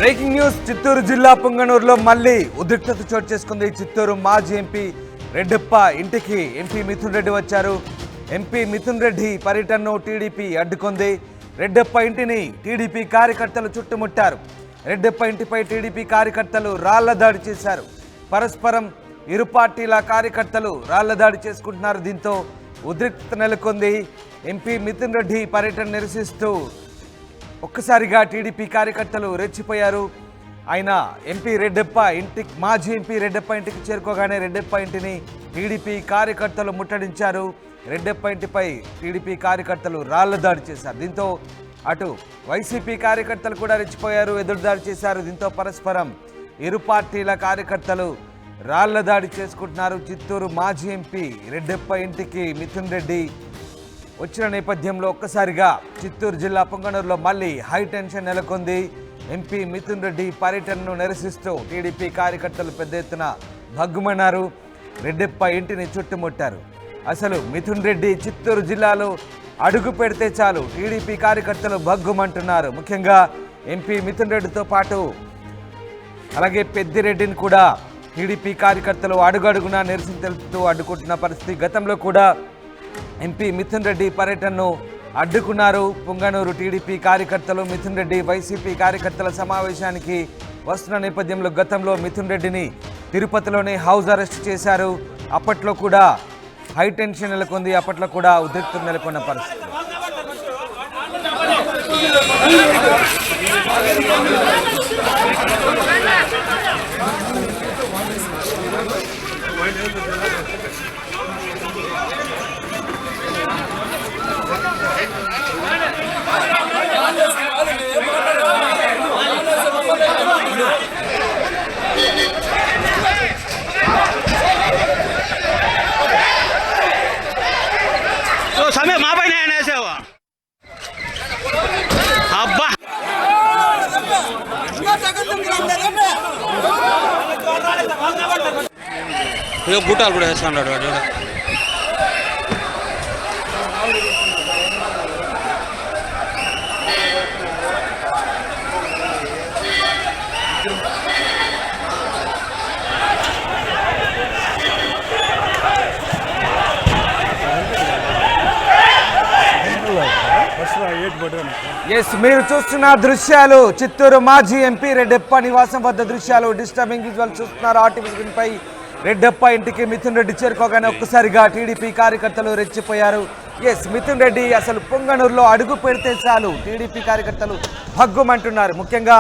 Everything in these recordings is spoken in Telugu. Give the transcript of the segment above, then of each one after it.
బ్రేకింగ్ న్యూస్ చిత్తూరు జిల్లా పుంగనూరులో మళ్ళీ ఉద్రిక్తత చోటు చేసుకుంది. చిత్తూరు మాజీ ఎంపీ రెడ్డప్ప ఇంటికి ఎంపీ మిథున్ రెడ్డి వచ్చారు. ఎంపీ మిథున్ రెడ్డి పర్యటనను టీడీపీ అడ్డుకుంది. రెడ్డప్ప ఇంటిని టీడీపీ కార్యకర్తలు చుట్టుముట్టారు. రెడ్డప్ప ఇంటిపై టీడీపీ కార్యకర్తలు రాళ్ల దాడి చేశారు. పరస్పరం ఇరు పార్టీల కార్యకర్తలు రాళ్ల దాడి చేసుకుంటున్నారు. దీంతో ఉద్రిక్తత నెలకొంది. ఎంపీ మిథున్ రెడ్డి పర్యటన నిరసిస్తూ ఒక్కసారిగా టీడీపీ కార్యకర్తలు రెచ్చిపోయారు. ఆయన ఎంపీ రెడ్డప్ప ఇంటికి మాజీ ఎంపీ రెడ్డప్ప ఇంటికి చేరుకోగానే రెడ్డప్ప ఇంటిని టీడీపీ కార్యకర్తలు ముట్టడించారు. రెడ్డప్ప ఇంటిపై టీడీపీ కార్యకర్తలు రాళ్ల దాడి చేశారు. దీంతో అటు వైసీపీ కార్యకర్తలు కూడా రెచ్చిపోయారు, ఎదురుదాడి చేశారు. దీంతో పరస్పరం ఇరు పార్టీల కార్యకర్తలు రాళ్ల దాడి చేసుకుంటున్నారు. చిత్తూరు మాజీ ఎంపీ రెడ్డప్ప ఇంటికి మిథున్ రెడ్డి వచ్చిన నేపథ్యంలో ఒక్కసారిగా చిత్తూరు జిల్లా పుంగనూరులో మళ్ళీ హై టెన్షన్ నెలకొంది. ఎంపీ మిథున్ రెడ్డి పర్యటనను నిరసిస్తూ టీడీపీ కార్యకర్తలు పెద్ద ఎత్తున భగ్గుమన్నారు. రెడ్డప్ప ఇంటిని చుట్టుముట్టారు. అసలు మిథున్ రెడ్డి చిత్తూరు జిల్లాలో అడుగు పెడితే చాలు టీడీపీ కార్యకర్తలు భగ్గుమంటున్నారు. ముఖ్యంగా ఎంపీ మిథున్ రెడ్డితో పాటు అలాగే పెద్దిరెడ్డిని కూడా టీడీపీ కార్యకర్తలు అడుగడుగునా నిరసన తెలుపుతూ అడ్డుకుంటున్న పరిస్థితి. గతంలో కూడా ఎంపీ మిథున్ రెడ్డి పర్యటనను అడ్డుకున్నారు. పుంగనూరు టీడీపీ కార్యకర్తలు మిథున్ రెడ్డి వైసీపీ కార్యకర్తల సమావేశానికి వస్తున్న నేపథ్యంలో గతంలో మిథున్ రెడ్డిని తిరుపతిలోనే హౌస్ అరెస్ట్ చేశారు. అప్పట్లో కూడా హై టెన్షన్ నెలకొంది. అప్పట్లో కూడా ఉద్రిక్తత నెలకొన్న పరిస్థితి. समय माँ भाई ने ऐसे हुआ अब्बा ये बूटा కూడా వేస్తున్నాడు వాడు. మీరు చూస్తున్న దృశ్యాలు చిత్తూరు మాజీ ఎంపీ రెడ్డప్ప నివాసం వద్ద దృశ్యాలు. డిస్టర్బింగ్ విజువల్ చూస్తున్నారు ఆర్టీవీ స్క్రీన్ పై. రెడ్డప్ప ఇంటికి మిథున్ రెడ్డి చేరుకోగానే ఒక్కసారిగా టీడీపీ కార్యకర్తలు రెచ్చిపోయారు. మిథున్ రెడ్డి అసలు పుంగనూరులో అడుగు పెడితే చాలు టీడీపీ కార్యకర్తలు భగ్గుమంటున్నారు. ముఖ్యంగా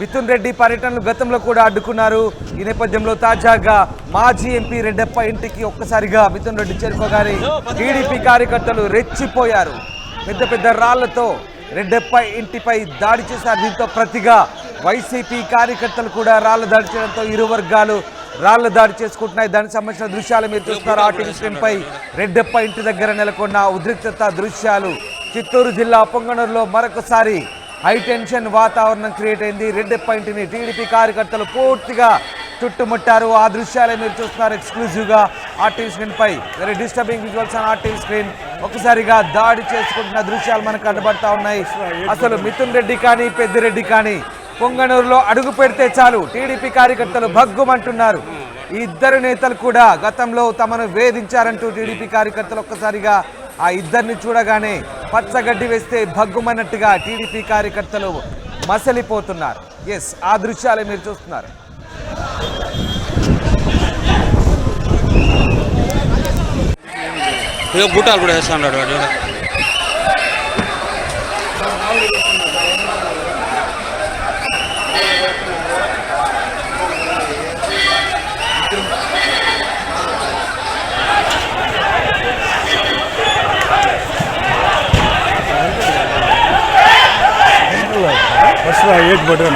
మిథున్ రెడ్డి పర్యటనలు గతంలో కూడా అడ్డుకున్నారు. ఈ నేపథ్యంలో తాజాగా మాజీ ఎంపీ రెడ్డప్ప ఇంటికి ఒక్కసారిగా మిథున్ రెడ్డి చేరుకోగానే టీడీపీ కార్యకర్తలు రెచ్చిపోయారు. పెద్ద పెద్ద రాళ్లతో రెడ్డప్ప ఇంటిపై దాడి చేశారు. దీంతో ప్రతిగా వైసీపీ కార్యకర్తలు కూడా రాళ్ల దాడి చేయడంతో ఇరు వర్గాలు రాళ్ల దాడి చేసుకుంటున్నాయి. దానికి సంబంధించిన దృశ్యాలు మీరు చూస్తున్నారు ఆర్టీవీ స్క్రీన్ పై. రెడ్డప్ప ఇంటి దగ్గర నెలకొన్న ఉద్రిక్తత దృశ్యాలు. చిత్తూరు జిల్లా పుంగనూరులో మరొకసారి హై టెన్షన్ వాతావరణం క్రియేట్ అయింది. రెడ్డప్ప ఇంటిని టీడీపీ కార్యకర్తలు పూర్తిగా చుట్టుముట్టారు. ఆ దృశ్యాలే మీరు చూస్తున్నారు ఎక్స్క్లూజివ్గా ఆర్టీవీ స్క్రీన్ పై. Very disturbing visuals on RTV screen. ఒకసారిగా దాడి చేసుకుంటున్న దృశ్యాలు మనకు కనబడతా ఉన్నాయి. అసలు మిథున్ రెడ్డి కానీ పెద్దిరెడ్డి కానీ పుంగనూరులో అడుగు పెడితే చాలు టీడీపీ కార్యకర్తలు భగ్గుమంటున్నారు. ఈ ఇద్దరు నేతలు కూడా గతంలో తమను వేధించారంటూ టీడీపీ కార్యకర్తలు ఒక్కసారిగా ఆ ఇద్దరిని చూడగానే పచ్చగడ్డి వేస్తే భగ్గుమన్నట్టుగా టీడీపీ కార్యకర్తలు మసలిపోతున్నారు. ఆ దృశ్యాలే మీరు చూస్తున్నారు. బూటాలు కూడా వేస్తున్నాడు వాడు. एक बटन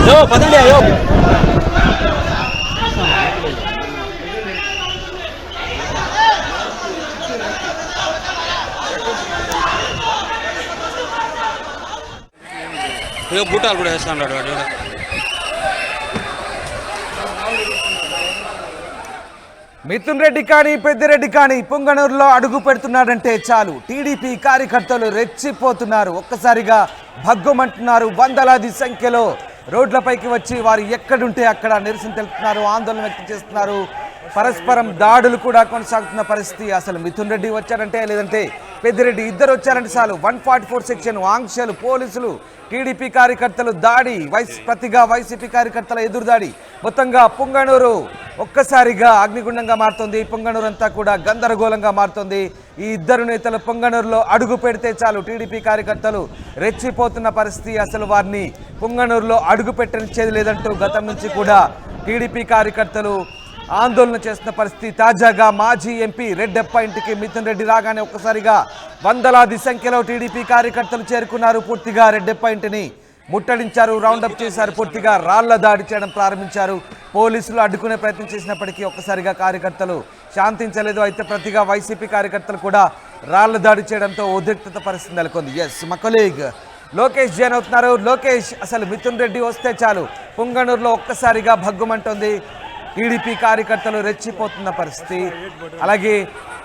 Yo, patente, yo. ఏదో బూటాలు కూడా వేస్తున్నాడు వాడు ఎవడో. మిథున్ రెడ్డి కానీ పెద్దిరెడ్డి కానీ పుంగనూరులో అడుగు పెడుతున్నాడంటే చాలు టీడీపీ కార్యకర్తలు రెచ్చిపోతున్నారు. ఒక్కసారిగా భగ్గుమంటున్నారు. వందలాది సంఖ్యలో రోడ్లపైకి వచ్చి వారు ఎక్కడుంటే అక్కడ నిరసన తెలుపుతున్నారు, ఆందోళన వ్యక్తం చేస్తున్నారు. పరస్పరం దాడులు కూడా కొనసాగుతున్న పరిస్థితి. అసలు మిథున్ రెడ్డి వచ్చారంటే లేదంటే పెద్దిరెడ్డి ఇద్దరు వచ్చారంటే చాలు 144 సెక్షన్ ఆంక్షలు, పోలీసులు, టీడీపీ కార్యకర్తలు దాడి, ప్రతిగా వైసీపీ కార్యకర్తల ఎదురుదాడి. మొత్తంగా పుంగనూరు ఒక్కసారిగా అగ్నిగుండంగా మారుతుంది. పుంగనూరు అంతా కూడా గందరగోళంగా మారుతుంది. ఈ ఇద్దరు నేతలు పుంగనూరులో అడుగు పెడితే చాలు టీడీపీ కార్యకర్తలు రెచ్చిపోతున్న పరిస్థితి. అసలు వారిని పుంగనూరులో అడుగు పెట్టనిచ్చేది లేదంటూ గతం నుంచి కూడా టీడీపీ కార్యకర్తలు ఆందోళన చేస్తున్న పరిస్థితి. తాజాగా మాజీ ఎంపీ రెడ్డెప్ప ఇంటికి మిథున్ రెడ్డి రాగానే ఒక్కసారిగా వందలాది సంఖ్యలో టీడీపీ కార్యకర్తలు చేరుకున్నారు. పూర్తిగా రెడ్డెప్ప ఇంటిని ముట్టడించారు, రౌండప్ చేశారు, పూర్తిగా రాళ్ల దాడి చేయడం ప్రారంభించారు. పోలీసులు అడ్డుకునే ప్రయత్నం చేసినప్పటికీ ఒక్కసారిగా కార్యకర్తలు శాంతించలేదు. అయితే ప్రతిగా వైసీపీ కార్యకర్తలు కూడా రాళ్ల దాడి చేయడంతో ఉద్రిక్తత పరిస్థితి నెలకొంది. ఎస్, మా కొలీగ్ లోకేష్ జాయిన్ అవుతున్నారు. లోకేష్, అసలు మిథున్ రెడ్డి వస్తే చాలు పుంగనూరులో ఒక్కసారిగా భగ్గుమంటుంది. టీడీపీ కార్యకర్తలు రెచ్చిపోతున్న పరిస్థితి. అలాగే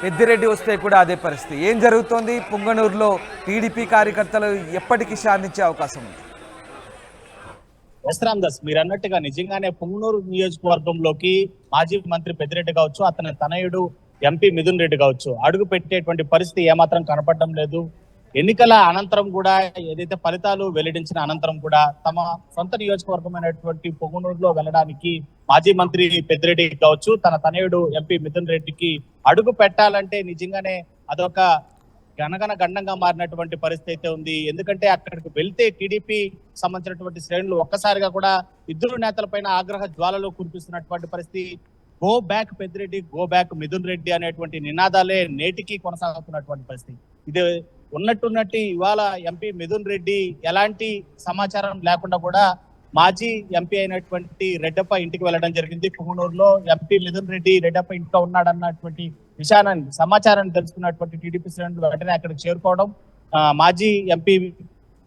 పెద్దిరెడ్డి వస్తే కూడా అదే పరిస్థితి. ఏం జరుగుతోంది పుంగనూరులో? టీడీపీ కార్యకర్తలు ఎప్పటికీ శాంతించే అవకాశం ఉంది? వస్త్రామ్ దాస్, మీరు అన్నట్టుగా నిజంగానే పుంగనూరు నియోజకవర్గంలోకి మాజీ మంత్రి పెద్దిరెడ్డి కావచ్చు, అతని తనయుడు ఎంపీ మిథున్ రెడ్డి కావచ్చు అడుగు పెట్టేటువంటి పరిస్థితి ఏమాత్రం కనపడడం లేదు. ఎన్నికల అనంతరం కూడా ఏదైతే ఫలితాలు వెల్లడించిన అనంతరం కూడా తమ సొంత నియోజకవర్గమైనటువంటి పొంగనూరులో వెళ్ళడానికి మాజీ మంత్రి పెద్దిరెడ్డి కావచ్చు, తన తనయుడు ఎంపీ మిథున్ రెడ్డికి అడుగు పెట్టాలంటే నిజంగానే అదొక గండంగా మారినటువంటి పరిస్థితి అయితే ఉంది. ఎందుకంటే అక్కడికి వెళ్తే టీడీపీ సంబంధించినటువంటి శ్రేణులు ఒక్కసారిగా కూడా ఇద్దరు నేతల పైన ఆగ్రహ జ్వాలలు కురిపిస్తున్నటువంటి పరిస్థితి. Go back Peddireddy, go back Mithun Reddy అనేటువంటి నినాదాలే నేటికి కొనసాగుతున్నటువంటి పరిస్థితి. ఇది ఉన్నట్టున్నట్టు ఇవాళ ఎంపీ మిథున్ రెడ్డి ఎలాంటి సమాచారం లేకుండా కూడా మాజీ ఎంపీ అయినటువంటి రెడ్డప్ప ఇంటికి వెళ్ళడం జరిగింది. పుంగనూరులో ఎంపీ మిథున్ రెడ్డి రెడ్డప్ప ఇంట్లో ఉన్నాడన్నటువంటి విషయాన్ని సమాచారాన్ని తెలుసుకున్నటువంటి టీడీపీ శ్రేణులు వెంటనే అక్కడికి చేరుకోవడం, మాజీ ఎంపీ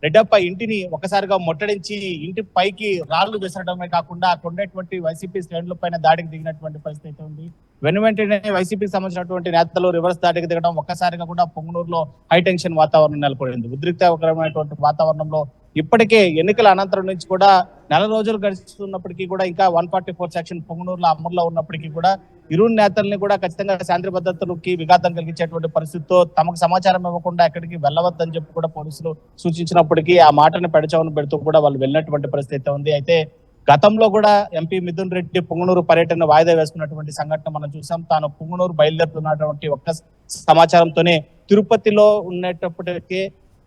రెడ్డప్ప ఇంటిని ఒకసారిగా ముట్టడించి ఇంటి పైకి రాళ్లు విసరడమే కాకుండా అక్కడ ఉండేటువంటి వైసీపీ శ్రేణుల పైన దాడికి దిగినటువంటి పరిస్థితి అయితే ఉంది. వెంటనే వైసీపీకి సంబంధించినటువంటి నేతలు రివర్స్ దాడికి దిగడం, ఒక్కసారిగా కూడా పొంగనూరులో హై టెన్షన్ వాతావరణం నెలకొంది. ఉద్రిక్తకరమైనటువంటి వాతావరణంలో ఇప్పటికే ఎన్నికల అనంతరం నుంచి కూడా నెల రోజులు గడుస్తున్నప్పటికీ కూడా ఇంకా 144 సెక్షన్ పొంగనూరులో అమల్లో ఉన్నప్పటికీ కూడా ఇరు నేతల్ని కూడా ఖచ్చితంగా శాంతి భద్రతలకి విఘాతం కలిగించేటువంటి పరిస్థితితో తమకు సమాచారం ఇవ్వకుండా ఎక్కడికి వెళ్ళవద్దని చెప్పి కూడా పోలీసులు సూచించినప్పటికీ ఆ మాటను పెడచవను పెడుతూ కూడా వాళ్ళు వెళ్ళినటువంటి పరిస్థితి ఉంది. అయితే గతంలో కూడా ఎంపీ మిథున్ రెడ్డి పొంగనూరు పర్యటన వాయిదా వేసుకున్నటువంటి సంఘటన మనం చూసాం. తాను పొంగనూరు బయలుదేరుతున్నటువంటి ఒక్క సమాచారంతోనే తిరుపతిలో ఉన్నప్పటికీ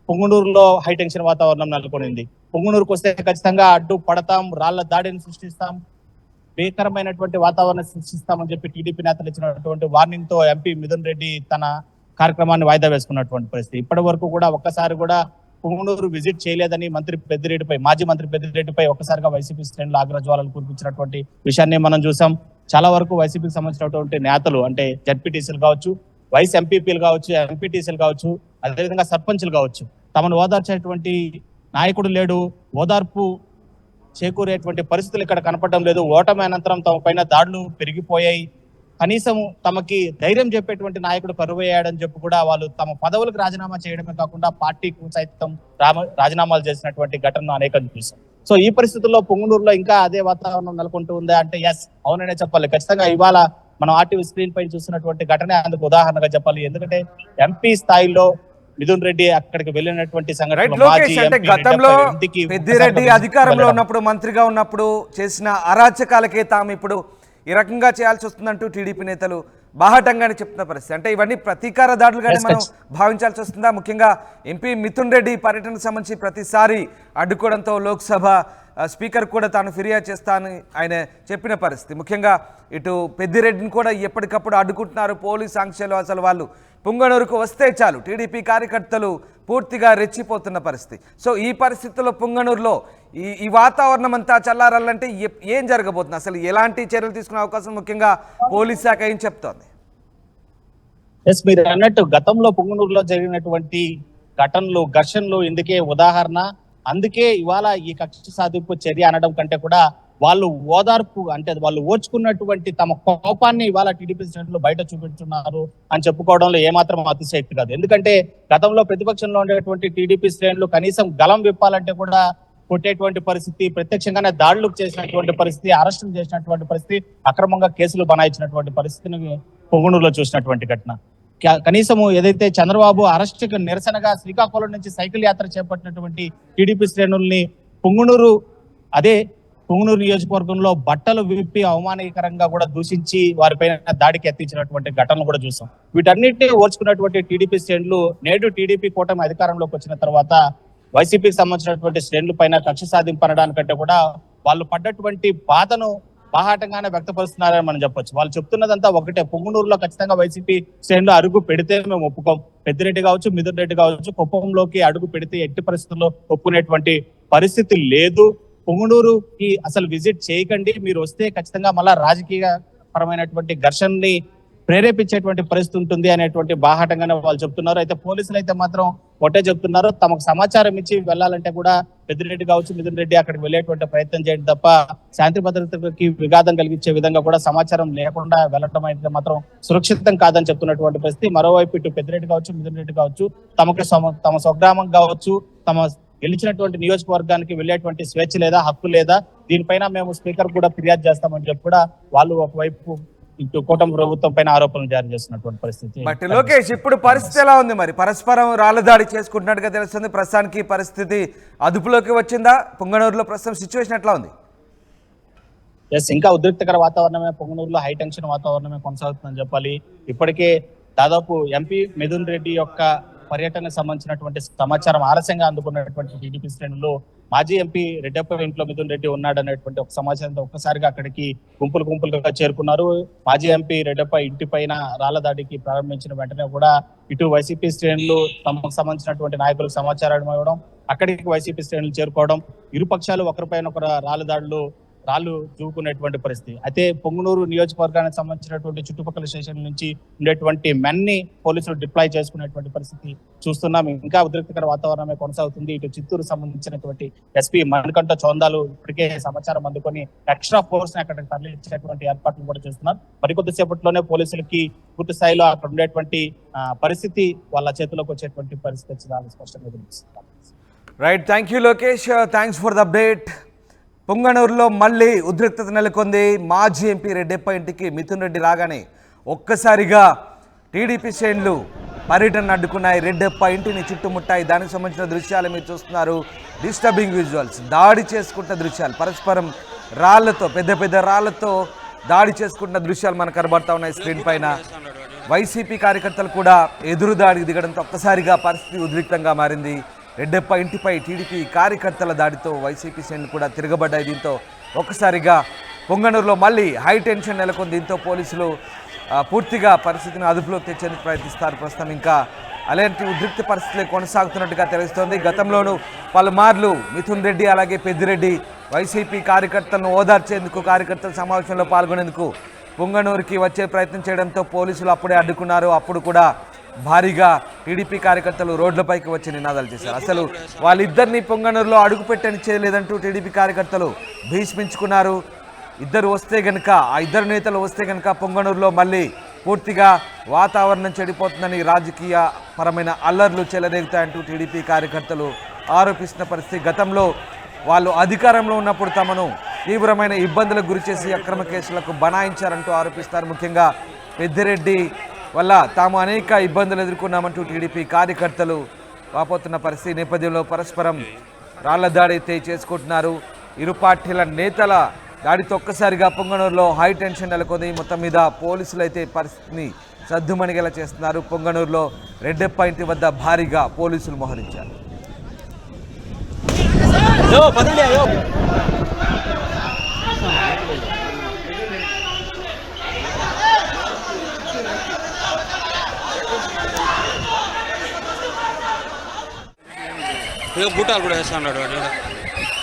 పొంగనూరులో హై టెన్షన్ వాతావరణం నెలకొనింది. పొంగనూరుకు వస్తే ఖచ్చితంగా అడ్డు పడతాం, రాళ్ల దాడిని సృష్టిస్తాం, భీకరమైనటువంటి వాతావరణం సృష్టిస్తామని చెప్పి టీడీపీ నేతలు ఇచ్చినటువంటి వార్నింగ్ తో ఎంపీ మిథున్ రెడ్డి తన కార్యక్రమాన్ని వాయిదా వేసుకున్నటువంటి పరిస్థితి. ఇప్పటి వరకు కూడా ఒక్కసారి కూడా పొంగనూరు విజిట్ చేయలేదని మాజీ మంత్రి పెద్దిరెడ్డిపై ఒక్కసారిగా వైసీపీ శ్రేణులు ఆగ్రహజ్వాలలు కురిపించినటువంటి విషయాన్ని మనం చూసాం. చాలా వరకు వైసీపీకి సంబంధించినటువంటి నేతలు అంటే జడ్పీటీసీలు కావచ్చు, వైస్ ఎంపీపీలు కావచ్చు, ఎంపీటీసీలు కావచ్చు, అదేవిధంగా సర్పంచ్లు కావచ్చు, తమను ఓదార్చేటువంటి నాయకుడు లేడు, ఓదార్పు చేకూరేటువంటి పరిస్థితులు ఇక్కడ కనపడడం లేదు. ఓటమి అనంతరం తమ పైన దాడులు పెరిగిపోయాయి. కనీసం తమకి ధైర్యం చెప్పేటువంటి నాయకుడు కరువయ్యాడని చెప్పి కూడా వాళ్ళు తమ పదవులకు రాజీనామా చేయడమే కాకుండా పార్టీకి సైతం రాజీనామాలు చేసినటువంటి ఘటనను అనేకం చూసాం. సో ఈ పరిస్థితుల్లో పొంగనూరులో ఇంకా అదే వాతావరణం నెలకొంటూ ఉందా అంటే ఎస్, అవుననే చెప్పాలి. ఖచ్చితంగా ఇవాళ మనం ఆర్టీవీ స్క్రీన్ పై చూసినటువంటి ఘటనే అందుకు ఉదాహరణగా చెప్పాలి. ఎందుకంటే ఎంపీ స్థాయిలో మిథున్ రెడ్డి అక్కడికి వెళ్ళినటువంటి సంఘటన, గతంలో పెద్దిరెడ్డి అధికారంలో ఉన్నప్పుడు మంత్రిగా ఉన్నప్పుడు చేసిన అరాచకాలకే తాము ఇప్పుడు ఈ రకంగా చేయాల్సి వస్తుందంటూ టీడీపీ నేతలు బాహటంగానే చెప్తున్న పరిస్థితి. అంటే ఇవన్నీ ప్రతీకార దాడులుగానే మనం భావించాల్సి వస్తుందా? ముఖ్యంగా ఎంపీ మిథున్ రెడ్డి పర్యటనకు సంబంధించి ప్రతిసారి అడ్డుకోవడంతో లోక్సభ స్పీకర్ కూడా తాను ఫిర్యాదు చేస్తానని ఆయన చెప్పిన పరిస్థితి. ముఖ్యంగా ఇటు పెద్దిరెడ్డిని కూడా ఎప్పటికప్పుడు అడ్డుకుంటున్నారు పోలీస్ ఆంక్షలు. అసలు వాళ్ళు పుంగనూరుకు వస్తే చాలు టీడీపీ కార్యకర్తలు పూర్తిగా రెచ్చిపోతున్న పరిస్థితి. సో ఈ పరిస్థితుల్లో పుంగనూరులో ఈ వాతావరణం అంతా చల్లారాలంటే ఏం జరగబోతుంది? అసలు ఎలాంటి చర్యలు తీసుకునే అవకాశం ముఖ్యంగా పోలీస్ శాఖ ఏం చెప్తోంది? ఎస్, మీరు అన్నట్టు గతంలో పుంగనూరులో జరిగినటువంటి ఘటనలు, ఘర్షణలు ఇందుకే ఉదాహరణ. అందుకే ఇవాళ ఈ కక్ష సాధింపు చర్య అనడం కంటే కూడా వాళ్ళు ఓదార్పు అంటే వాళ్ళు ఓర్చుకున్నటువంటి తమ కోపాన్ని ఇవాళ టీడీపీ శ్రేణులు బయట చూపెడుతున్నారు అని చెప్పుకోవడంలో ఏమాత్రం అతిశయక్తి కాదు. ఎందుకంటే గతంలో ప్రతిపక్షంలో ఉండేటువంటి టీడీపీ శ్రేణులు కనీసం గలం విప్పాలంటే కూడా కొట్టేటువంటి పరిస్థితి, ప్రత్యక్షంగానే దాడులకు చేసినటువంటి పరిస్థితి, అరెస్టులు చేసినటువంటి పరిస్థితి, అక్రమంగా కేసులు బనాయించినటువంటి పరిస్థితిని పొంగునూరులో చూసినటువంటి ఘటన. కనీసము ఏదైతే చంద్రబాబు అరెస్టుకు నిరసనగా శ్రీకాకుళం నుంచి సైకిల్ యాత్ర చేపట్టినటువంటి టీడీపీ శ్రేణుల్ని పొంగునూరు నియోజకవర్గంలో బట్టలు విప్పి అవమానకరంగా కూడా దూషించి వారిపైన దాడికి ఎత్తించినటువంటి ఘటనలు కూడా చూసాం. వీటన్నిటిని ఓర్చుకున్నటువంటి టీడీపీ శ్రేణులు నేడు టీడీపీ కూటమి అధికారంలోకి వచ్చిన తర్వాత వైసీపీకి సంబంధించినటువంటి శ్రేణుల పైన కక్ష సాధింపు అనడానికంటే కూడా వాళ్ళు పడ్డటువంటి బాధను బాహాటంగానే వ్యక్తపరుస్తున్నారని మనం చెప్పొచ్చు. వాళ్ళు చెప్తున్నదంతా ఒకటే, పొంగునూరులో ఖచ్చితంగా వైసీపీ శ్రేణులు అడుగు పెడితే మేము ఒప్పుకోం. పెద్దిరెడ్డి కావచ్చు, మిథున్ రెడ్డి కావచ్చు, కుప్పంలోకి అడుగు పెడితే ఎట్టి పరిస్థితుల్లో ఒప్పుకునేటువంటి పరిస్థితి లేదు. పొంగునూరుకి అసలు విజిట్ చేయకండి, మీరు వస్తే ఖచ్చితంగా మళ్ళా రాజకీయ పరమైనటువంటి ఘర్షణని ప్రేరేపించేటువంటి పరిస్థితి ఉంటుంది అనేటువంటి బాహాటంగానే వాళ్ళు చెప్తున్నారు. అయితే పోలీసులు అయితే మాత్రం ఒకటే చెప్తున్నారు, తమకు సమాచారం ఇచ్చి వెళ్ళాలంటే కూడా పెద్దిరెడ్డి కావచ్చు, మిథున్ రెడ్డి అక్కడికి వెళ్ళేటువంటి ప్రయత్నం చేయడం తప్ప శాంతి భద్రతకి విఘాతం కలిగించే విధంగా కూడా సమాచారం లేకుండా వెళ్ళడం అయితే మాత్రం సురక్షితం కాదని చెప్తున్నటువంటి పరిస్థితి. మరోవైపు ఇటు పెద్దిరెడ్డి కావచ్చు, మిథున్ రెడ్డి కావచ్చు, తమ స్వగ్రామం కావచ్చు, తమ గెలిచినటువంటి నియోజకవర్గానికి వెళ్ళేటువంటి స్వేచ్ఛ లేదా, హక్కు లేదా, దీనిపైన మేము స్పీకర్ కూడా ఫిర్యాదు చేస్తామని చెప్పి కూడా వాళ్ళు ఒకవైపు ఇటు కూటమి ప్రభుత్వం పైన ఆరోపణలు జారీ చేస్తున్నటువంటి పరిస్థితి. బట్ లోకేష్, ఇప్పుడు పరిస్థితి ఎలా ఉంది మరి? పరస్పరం రాళ్ల దాడి చేసుకుంటున్నట్టుగా తెలుస్తుంది. ప్రస్తుతానికి పరిస్థితి అదుపులోకి వచ్చిందా? పొంగనూరులో ప్రస్తుతం సిచ్యువేషన్ ఎట్లా ఉంది? ఇంకా ఉద్రిక్తకర వాతావరణమే, పొంగనూరులో హై టెన్షన్ వాతావరణమే కొనసాగుతుందని చెప్పాలి. ఇప్పటికే దాదాపు ఎంపీ మిథున్ రెడ్డి యొక్క పర్యటనకు సంబంధించినటువంటి సమాచారం ఆలస్యంగా అందుకున్నటువంటి టీడీపీ శ్రేణులు మాజీ ఎంపీ రెడ్డప్ప ఇంట్లో మిథున్ రెడ్డి ఉన్నాడనేటువంటి ఒక సమాచారంతో ఒక్కసారిగా అక్కడికి గుంపులుగా చేరుకున్నారు. మాజీ ఎంపీ రెడ్డప్ప ఇంటి పైన రాళ్ల దాడికి ప్రారంభించిన వెంటనే కూడా ఇటు వైసీపీ శ్రేణులు తమకు సంబంధించినటువంటి నాయకులకు సమాచారం ఇవ్వడం, అక్కడికి వైసీపీ శ్రేణులు చేరుకోవడం, ఇరు పక్షాలు ఒకరిపైన ఒకరు రాళ్లు దూకునేటువంటి పరిస్థితి. అయితే పొంగునూరు నియోజకవర్గానికి సంబంధించినటువంటి చుట్టుపక్కల స్టేషన్ నుంచి ఉండేటువంటి మెన్ని పోలీసులు డిప్లాయ్ చేసుకునేటువంటి పరిస్థితి చూస్తున్నాం. ఇంకా ఉద్రిక్తకర వాతావరణమే కొనసాగుతుంది. ఇటు చిత్తూరు సంబంధించినటువంటి ఎస్పీ మణికంఠ చోందాలు ఇప్పటికే సమాచారం అందుకొని ఎక్స్ట్రా ఫోర్స్ ని అక్కడికి తరలించేటువంటి ఏర్పాట్లు కూడా చేస్తున్నారు. మరికొద్దిసేపట్లోనే పోలీసులకి పూర్తి స్థాయిలో అక్కడ ఉండేటువంటి పరిస్థితి వాళ్ళ చేతిలోకి వచ్చేటువంటి పరిస్థితి చాలా స్పష్టంగా కనిపిస్తుంది. Right, thank you Lokesh, thanks for the update. పొంగనూరులో మళ్ళీ ఉద్రిక్తత నెలకొంది. మాజీ ఎంపీ రెడ్డప్ప ఇంటికి మిథున్ రెడ్డి రాగానే ఒక్కసారిగా టీడీపీ శ్రేణులు పర్యటన అడ్డుకున్నాయి. రెడ్డప్ప ఇంటిని చుట్టుముట్టాయి. దానికి సంబంధించిన దృశ్యాలు మీరు చూస్తున్నారు. డిస్టర్బింగ్ విజువల్స్, దాడి చేసుకుంటున్న దృశ్యాలు, పరస్పరం రాళ్లతో, పెద్ద రాళ్లతో దాడి చేసుకుంటున్న దృశ్యాలు మనకు కనబడతా ఉన్నాయి స్క్రీన్ పైన. వైసీపీ కార్యకర్తలు కూడా ఎదురు దాడికి దిగడంతో ఒక్కసారిగా పరిస్థితి ఉద్రిక్తంగా మారింది. రెడ్డప్ప ఇంటిపై టీడీపీ కార్యకర్తల దాడితో వైసీపీ శ్రేణులు కూడా తిరగబడ్డాయి. దీంతో ఒక్కసారిగా పొంగనూరులో మళ్ళీ హై టెన్షన్ నెలకొంది. దీంతో పోలీసులు పూర్తిగా పరిస్థితిని అదుపులోకి తెచ్చేందుకు ప్రయత్నిస్తారు. ప్రస్తుతం ఇంకా అలాంటి ఉద్రిక్త పరిస్థితులే కొనసాగుతున్నట్టుగా తెలుస్తోంది. గతంలోనూ పలుమార్లు మిథున్ రెడ్డి అలాగే పెద్దిరెడ్డి వైసీపీ కార్యకర్తలను ఓదార్చేందుకు, కార్యకర్తల సమావేశంలో పాల్గొనేందుకు పొంగనూరుకి వచ్చే ప్రయత్నం చేయడంతో పోలీసులు అప్పుడే అడ్డుకున్నారు. అప్పుడు కూడా భారీగా టీడీపీ కార్యకర్తలు రోడ్లపైకి వచ్చి నినాదాలు చేశారు. అసలు వాళ్ళిద్దరిని పొంగనూరులో అడుగుపెట్టని చేయలేదంటూ టీడీపీ కార్యకర్తలు భీష్మించుకున్నారు. ఆ ఇద్దరు నేతలు వస్తే గనక పొంగనూరులో మళ్ళీ పూర్తిగా వాతావరణం చెడిపోతుందని, రాజకీయ పరమైన అల్లర్లు చెలరేగుతాయంటూ టీడీపీ కార్యకర్తలు ఆరోపిస్తున్న పరిస్థితి. గతంలో వాళ్ళు అధికారంలో ఉన్నప్పుడు తమను తీవ్రమైన ఇబ్బందులకు గురిచేసి అక్రమ కేసులకు బనాయించారంటూ ఆరోపిస్తారు. ముఖ్యంగా పెద్దిరెడ్డి వల్ల తాము అనేక ఇబ్బందులు ఎదుర్కొన్నామంటూ టీడీపీ కార్యకర్తలు వాపోతున్న పరిస్థితి నేపథ్యంలో పరస్పరం రాళ్ల దాడి అయితే చేసుకుంటున్నారు. ఇరు పార్టీల నేతల దాడితో ఒక్కసారిగా పొంగనూరులో హై టెన్షన్ నెలకొంది. మొత్తం మీద పోలీసులు అయితే పరిస్థితిని సద్దుమణిగేలా చేస్తున్నారు. పొంగనూరులో రెడ్డప్ప ఇంటి వద్ద భారీగా పోలీసులు మోహరించారు. బూటాలు కూడా వేస్తా ఉన్నాడు వాడు.